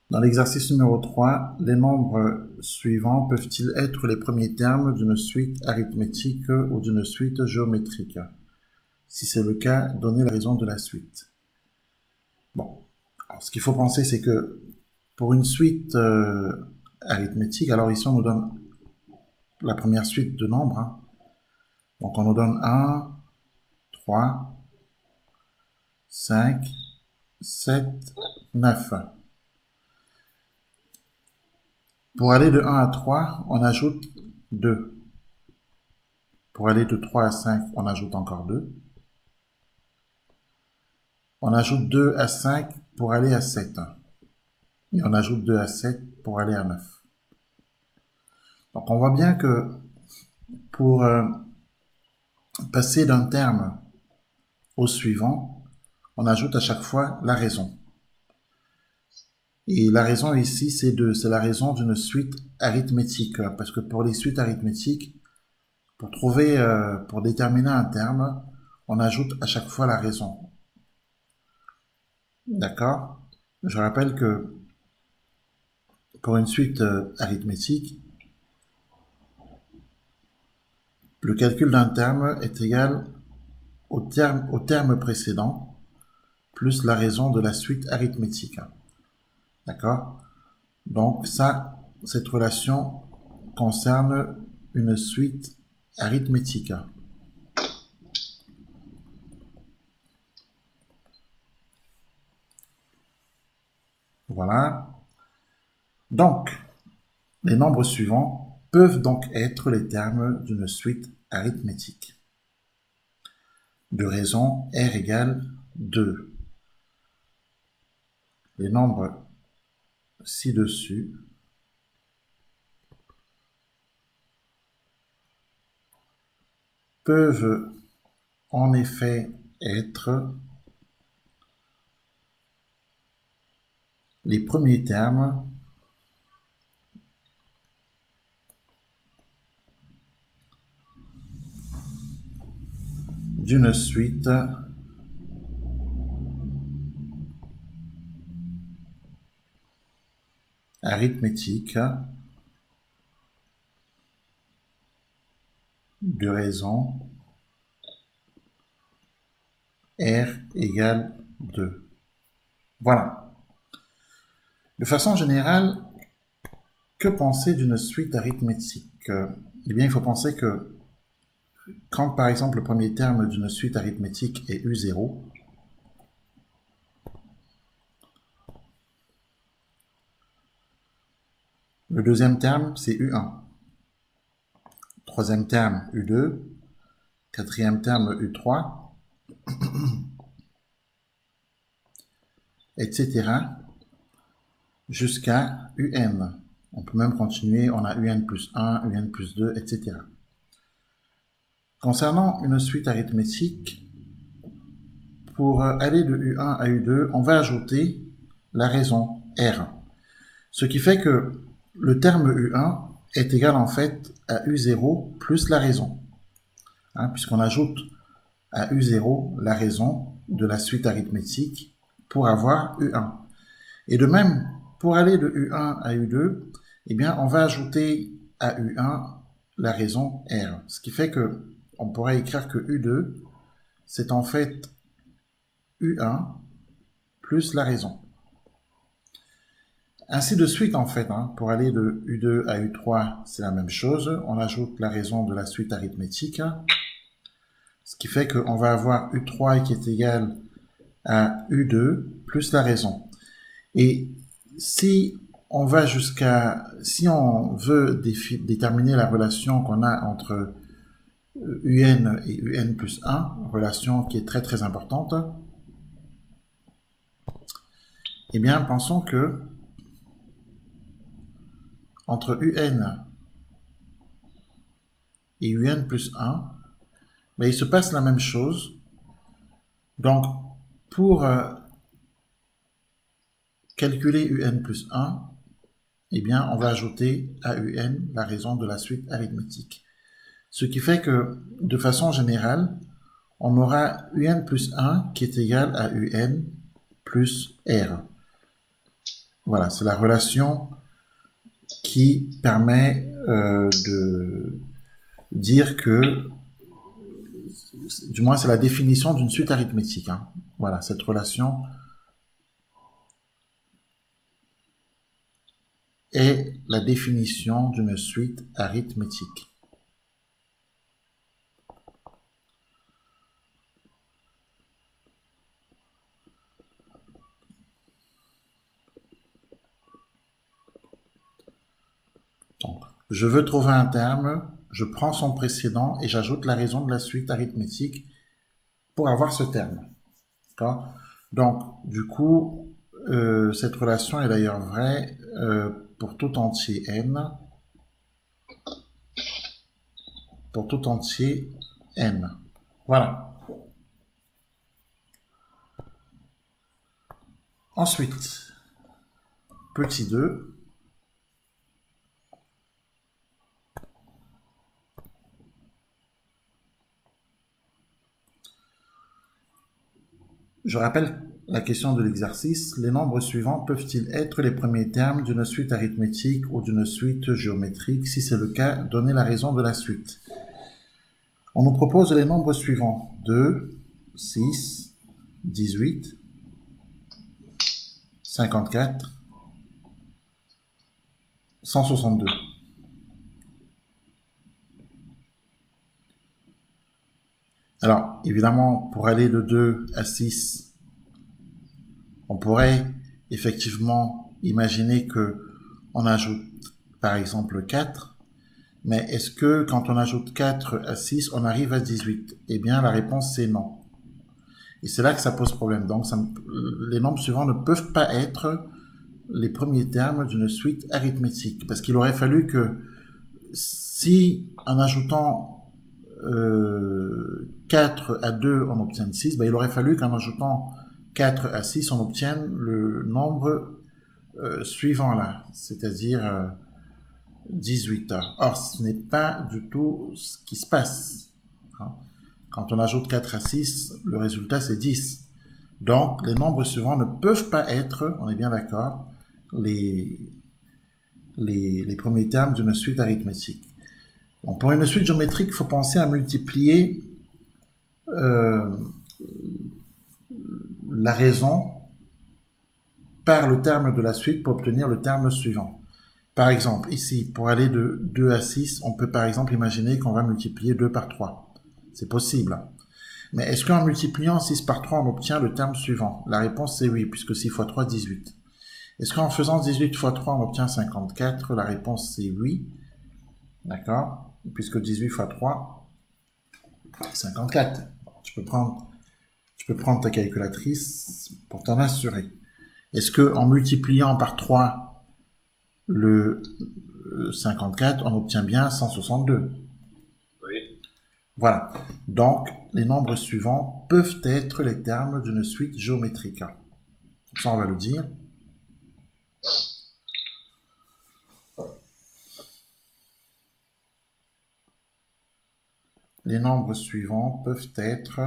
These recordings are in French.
Dans l'exercice numéro 3, les nombres suivants peuvent-ils être les premiers termes d'une suite arithmétique ou d'une suite géométrique? Si c'est le cas, donnez la raison de la suite. Bon, alors, ce qu'il faut penser, c'est que pour une suite arithmétique, alors ici on nous donne la première suite de nombres. Donc on nous donne 1, 3, 5, 7, 9. Pour aller de 1 à 3, on ajoute 2. Pour aller de 3 à 5, on ajoute encore 2. On ajoute 2 à 5 pour aller à 7. Et on ajoute 2 à 7 pour aller à 9. Donc on voit bien que pour passer d'un terme au suivant, on ajoute à chaque fois la raison. Et la raison ici, c'est la raison d'une suite arithmétique. Parce que pour les suites arithmétiques, pour déterminer un terme, on ajoute à chaque fois la raison. D'accord? Je rappelle que pour une suite arithmétique, le calcul d'un terme est égal au terme précédent plus la raison de la suite arithmétique. D'accord? Donc ça, cette relation concerne une suite arithmétique. Voilà. Donc, les nombres suivants peuvent donc être les termes d'une suite arithmétique. De raison R égale 2. Les nombres ci-dessus peuvent en effet être les premiers termes d'une suite arithmétique de raison R égale 2. Voilà. De façon générale, que penser d'une suite arithmétique? Eh bien, il faut penser que quand, par exemple, le premier terme d'une suite arithmétique est U0, le deuxième terme, c'est U1. Troisième terme, U2. Quatrième terme, U3. Etc. Jusqu'à UN. On peut même continuer, on a UN plus 1, UN plus 2, etc. Concernant une suite arithmétique, pour aller de U1 à U2, on va ajouter la raison R. Ce qui fait que le terme U1 est égal en fait à U0 plus la raison. Puisqu'on ajoute à U0 la raison de la suite arithmétique pour avoir U1. Et de même, pour aller de U1 à U2, eh bien, on va ajouter à U1 la raison R. Ce qui fait que on pourrait écrire que U2, c'est en fait U1 plus la raison. Ainsi de suite, en fait, pour aller de U2 à U3, c'est la même chose. On ajoute la raison de la suite arithmétique. Ce qui fait qu'on va avoir U3 qui est égal à U2 plus la raison. Et si on va si on veut déterminer la relation qu'on a entre UN et UN plus 1, relation qui est très très importante, eh bien, pensons que entre UN et UN plus 1, il se passe la même chose. Donc, pour calculer UN plus 1, eh bien, on va ajouter à UN la raison de la suite arithmétique. Ce qui fait que, de façon générale, on aura UN plus 1 qui est égal à UN plus R. Voilà, c'est la relation qui permet de dire que, du moins c'est la définition d'une suite arithmétique, hein. Voilà, cette relation est la définition d'une suite arithmétique. Donc, je veux trouver un terme, je prends son précédent et j'ajoute la raison de la suite arithmétique pour avoir ce terme. D'accord? Donc, du coup, cette relation est d'ailleurs vraie pour tout entier n, pour tout entier n. Voilà. Ensuite, petit 2, je rappelle la question de l'exercice. Les nombres suivants peuvent-ils être les premiers termes d'une suite arithmétique ou d'une suite géométrique? Si c'est le cas, donnez la raison de la suite. On nous propose les nombres suivants: 2, 6, 18, 54, 162. Alors, évidemment, pour aller de 2 à 6, on pourrait effectivement imaginer que on ajoute par exemple 4, mais est-ce que quand on ajoute 4 à 6, on arrive à 18? Eh bien, la réponse c'est non. Et c'est là que ça pose problème. Donc, les nombres suivants ne peuvent pas être les premiers termes d'une suite arithmétique, parce qu'il aurait fallu que si en ajoutant 4 à 2 on obtienne 6, ben, il aurait fallu qu'en ajoutant 4 à 6 on obtienne le nombre suivant là, c'est-à-dire 18. Or, ce n'est pas du tout ce qui se passe, hein. Quand on ajoute 4 à 6, le résultat c'est 10. Donc, les nombres suivants ne peuvent pas être, on est bien d'accord, les premiers termes d'une suite arithmétique. Donc, pour une suite géométrique, il faut penser à multiplier la raison par le terme de la suite pour obtenir le terme suivant. Par exemple, ici, pour aller de 2 à 6, on peut par exemple imaginer qu'on va multiplier 2 par 3. C'est possible. Mais est-ce qu'en multipliant 6 par 3, on obtient le terme suivant? La réponse c'est oui, puisque 6 fois 3, 18. Est-ce qu'en faisant 18 fois 3, on obtient 54? La réponse c'est oui. D'accord? Puisque 18 fois 3, 54. Tu peux prendre ta calculatrice pour t'en assurer. Est-ce que en multipliant par 3 le 54, on obtient bien 162? Oui. Voilà. Donc, les nombres suivants peuvent être les termes d'une suite géométrique. Ça, on va le dire. Les nombres suivants peuvent être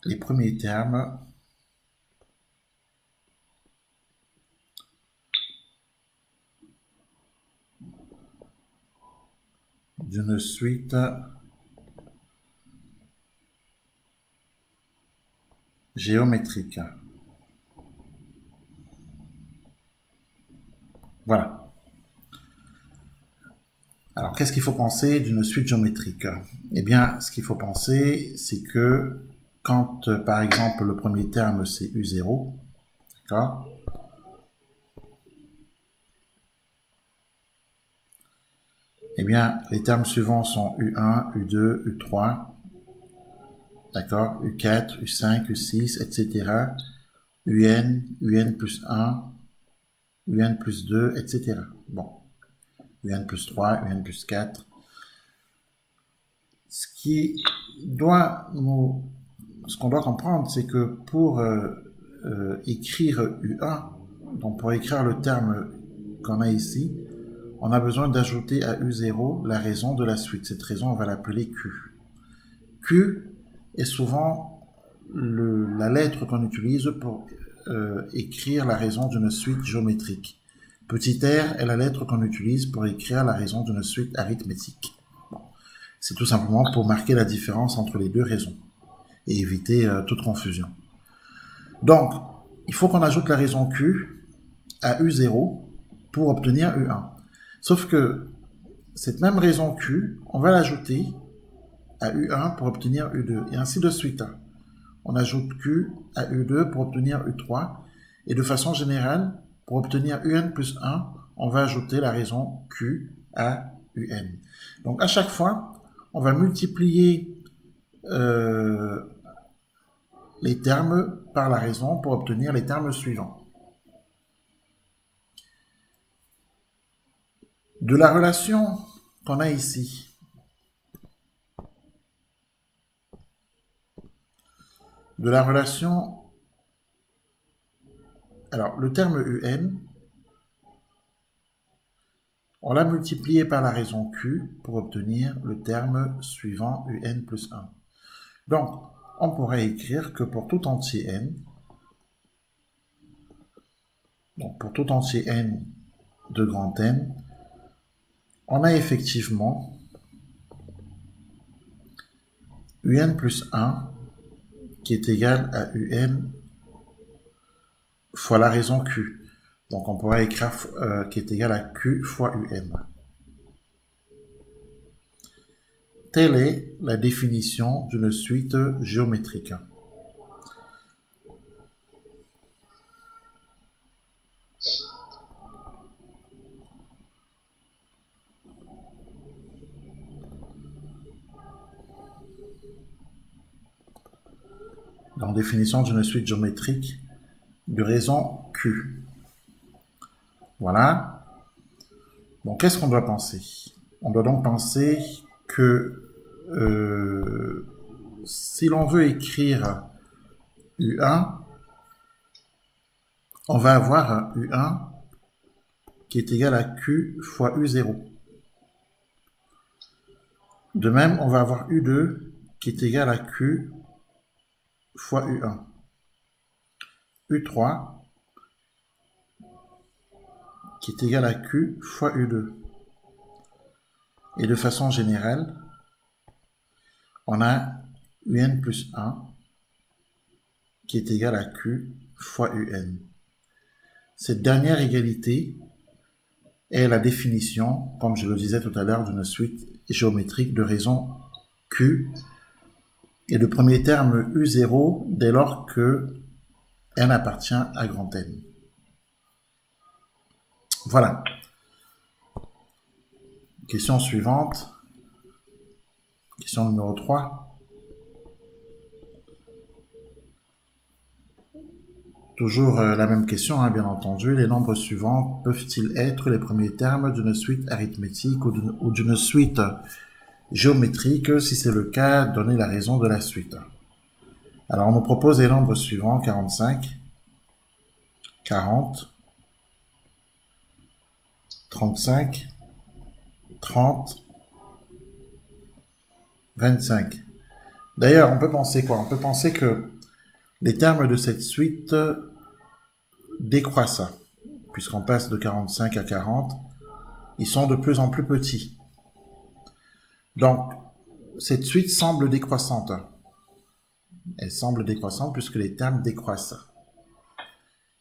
les premiers termes d'une suite géométrique. Voilà. Alors, qu'est-ce qu'il faut penser d'une suite géométrique? Eh bien, ce qu'il faut penser, c'est que quand, par exemple, le premier terme, c'est U0, d'accord? Eh bien, les termes suivants sont U1, U2, U3, d'accord? U4, U5, U6, etc. UN, UN plus 1, UN plus 2, etc. Bon. UN plus 3, UN plus 4. Ce qu'on doit comprendre, c'est que pour écrire U1, donc pour écrire le terme qu'on a ici, on a besoin d'ajouter à U0 la raison de la suite. Cette raison, on va l'appeler Q. Q est souvent la lettre qu'on utilise pour écrire la raison d'une suite géométrique. Petit r est la lettre qu'on utilise pour écrire la raison d'une suite arithmétique. Bon. C'est tout simplement pour marquer la différence entre les deux raisons et éviter toute confusion. Donc, il faut qu'on ajoute la raison Q à U0 pour obtenir U1. Sauf que cette même raison Q, on va l'ajouter à U1 pour obtenir U2, et ainsi de suite. On ajoute Q à U2 pour obtenir U3, et de façon générale, pour obtenir UN plus 1, on va ajouter la raison Q à UN. Donc à chaque fois, on va multiplier les termes par la raison pour obtenir les termes suivants. De la relation qu'on a ici, de la relation, alors le terme UN, on l'a multiplié par la raison Q pour obtenir le terme suivant UN plus 1. Donc, on pourrait écrire que pour tout entier n, donc pour tout entier n de grand N, on a effectivement UN plus 1 qui est égal à UN fois la raison Q. Donc on pourrait écrire qui est égal à Q fois UN. Telle est la définition d'une suite géométrique. Donc définition d'une suite géométrique de raison Q. Voilà. Donc qu'est-ce qu'on doit penser? On doit donc penser que si l'on veut écrire U1, on va avoir un U1 qui est égal à Q fois U0. De même, on va avoir U2 qui est égal à Q fois U1. U3 qui est égal à Q fois U2. Et de façon générale, on a UN plus 1 qui est égal à Q fois UN. Cette dernière égalité est la définition, comme je le disais tout à l'heure, d'une suite géométrique de raison Q et le premier terme U0 dès lors que n appartient à grand N. Voilà. Question suivante. Question numéro 3. Toujours la même question, hein, bien entendu. Les nombres suivants peuvent-ils être les premiers termes d'une suite arithmétique ou d'une suite géométrique? Si c'est le cas, donnez la raison de la suite. Alors, on nous propose les nombres suivants, 45, 40, 35, 30, 25. D'ailleurs, on peut penser quoi? On peut penser que les termes de cette suite décroissent, puisqu'on passe de 45 à 40, ils sont de plus en plus petits. Donc, cette suite semble décroissante. Elle semble décroissante puisque les termes décroissent.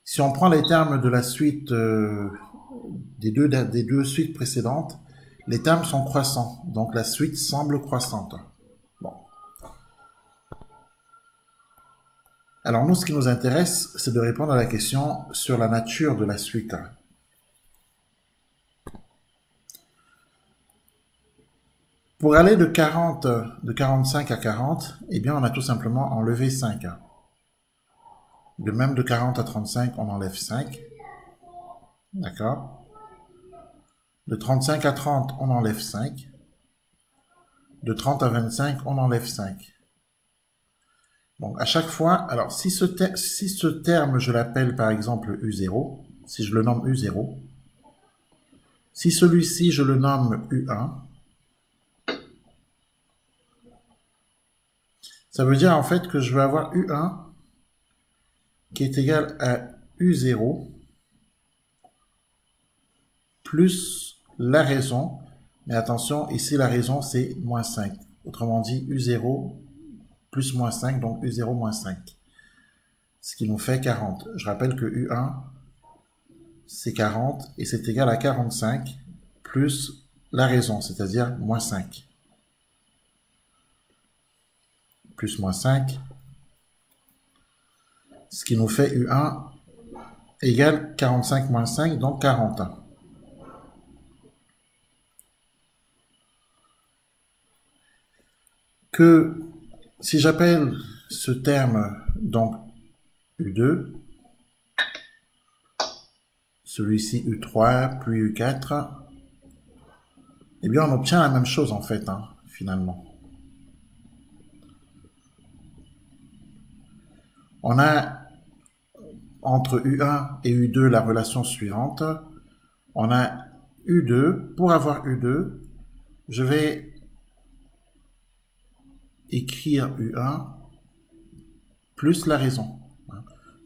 Si on prend les termes de la suite des deux suites précédentes, les termes sont croissants, donc la suite semble croissante. Bon. Alors nous, ce qui nous intéresse, c'est de répondre à la question sur la nature de la suite. Pour aller de 45 à 40, eh bien on a tout simplement enlevé 5. De même de 40 à 35, on enlève 5. D'accord? De 35 à 30, on enlève 5. De 30 à 25, on enlève 5. Donc à chaque fois, alors si ce terme, je l'appelle par exemple U0, si je le nomme U0, Si celui-ci, je le nomme U1, ça veut dire en fait que je vais avoir U1 qui est égal à U0 plus la raison. Mais attention, ici la raison c'est moins 5. Autrement dit, U0 plus moins 5, donc U0 moins 5. Ce qui nous fait 40. Je rappelle que U1 c'est 40 et c'est égal à 45 plus la raison, c'est-à-dire moins 5. Plus moins 5, ce qui nous fait U1 égale 45 moins 5, donc 40. Que si j'appelle ce terme donc U2, celui-ci U3, puis U4, eh bien on obtient la même chose en fait, finalement. On a entre U1 et U2 la relation suivante. On a U2. Pour avoir U2, je vais écrire U1 plus la raison.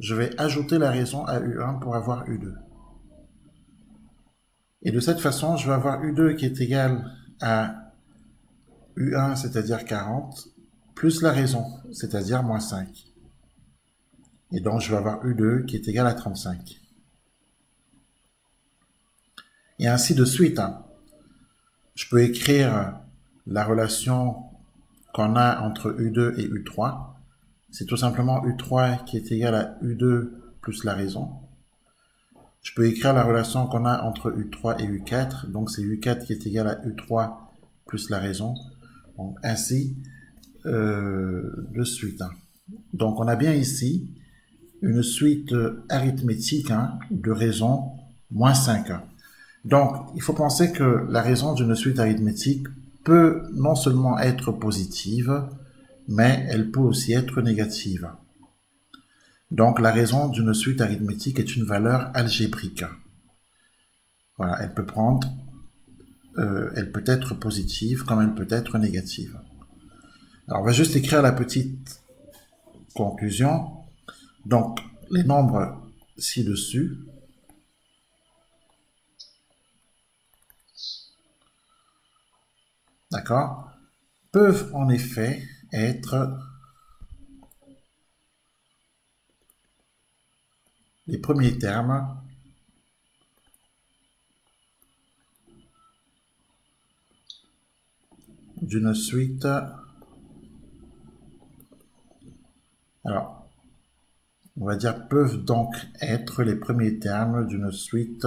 Je vais ajouter la raison à U1 pour avoir U2. Et de cette façon, je vais avoir U2 qui est égal à U1, c'est-à-dire 40, plus la raison, c'est-à-dire moins 5. Et donc, je vais avoir U2 qui est égal à 35. Et ainsi de suite. Je peux écrire la relation qu'on a entre U2 et U3. C'est tout simplement U3 qui est égal à U2 plus la raison. Je peux écrire la relation qu'on a entre U3 et U4. Donc, c'est U4 qui est égal à U3 plus la raison. Donc, ainsi de suite. Donc, on a bien ici une suite arithmétique de raisons moins 5. Donc, il faut penser que la raison d'une suite arithmétique peut non seulement être positive, mais elle peut aussi être négative. Donc, la raison d'une suite arithmétique est une valeur algébrique. Voilà, elle peut être positive comme elle peut être négative. Alors, on va juste écrire la petite conclusion. Donc, les nombres ci-dessus d'accord, peuvent en effet être les premiers termes d'une suite. Alors, on va dire peuvent donc être les premiers termes d'une suite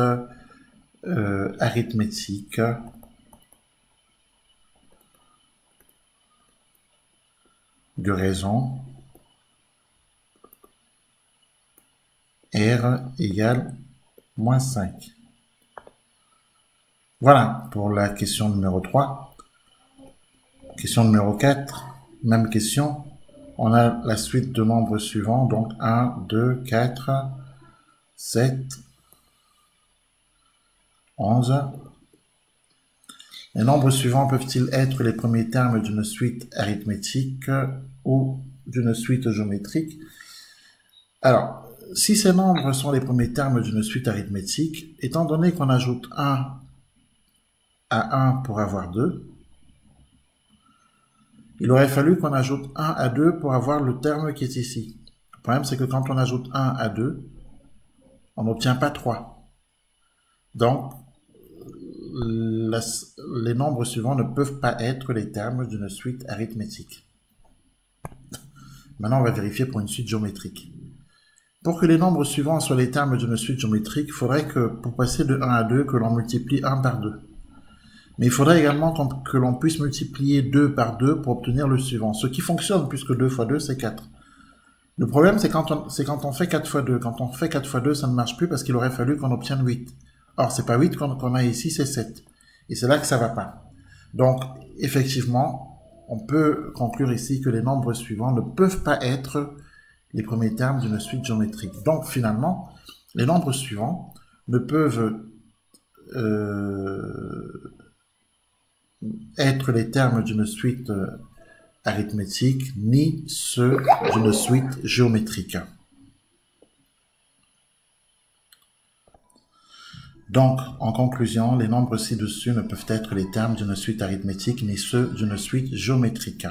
arithmétique de raison R égale moins 5. Voilà pour la question numéro 3. Question numéro 4, même question. On a la suite de nombres suivants, donc 1, 2, 4, 7, 11. Les nombres suivants peuvent-ils être les premiers termes d'une suite arithmétique ou d'une suite géométrique? Alors, si ces nombres sont les premiers termes d'une suite arithmétique, étant donné qu'on ajoute 1 à 1 pour avoir 2, il aurait fallu qu'on ajoute 1 à 2 pour avoir le terme qui est ici. Le problème, c'est que quand on ajoute 1 à 2, on n'obtient pas 3. Donc, les nombres suivants ne peuvent pas être les termes d'une suite arithmétique. Maintenant, on va vérifier pour une suite géométrique. Pour que les nombres suivants soient les termes d'une suite géométrique, il faudrait que, pour passer de 1 à 2, que l'on multiplie 1 par 2. Mais il faudrait également que l'on puisse multiplier 2 par 2 pour obtenir le suivant. Ce qui fonctionne, puisque 2 fois 2, c'est 4. Le problème, c'est quand on fait 4 fois 2. Quand on fait 4 fois 2, ça ne marche plus parce qu'il aurait fallu qu'on obtienne 8. Or, c'est pas 8 qu'on a ici, c'est 7. Et c'est là que ça va pas. Donc, effectivement, on peut conclure ici que les nombres suivants ne peuvent pas être les premiers termes d'une suite géométrique. Donc, finalement, les nombres suivants ne peuvent être les termes d'une suite arithmétique, ni ceux d'une suite géométrique. Donc, en conclusion, les nombres ci-dessus ne peuvent être les termes d'une suite arithmétique, ni ceux d'une suite géométrique.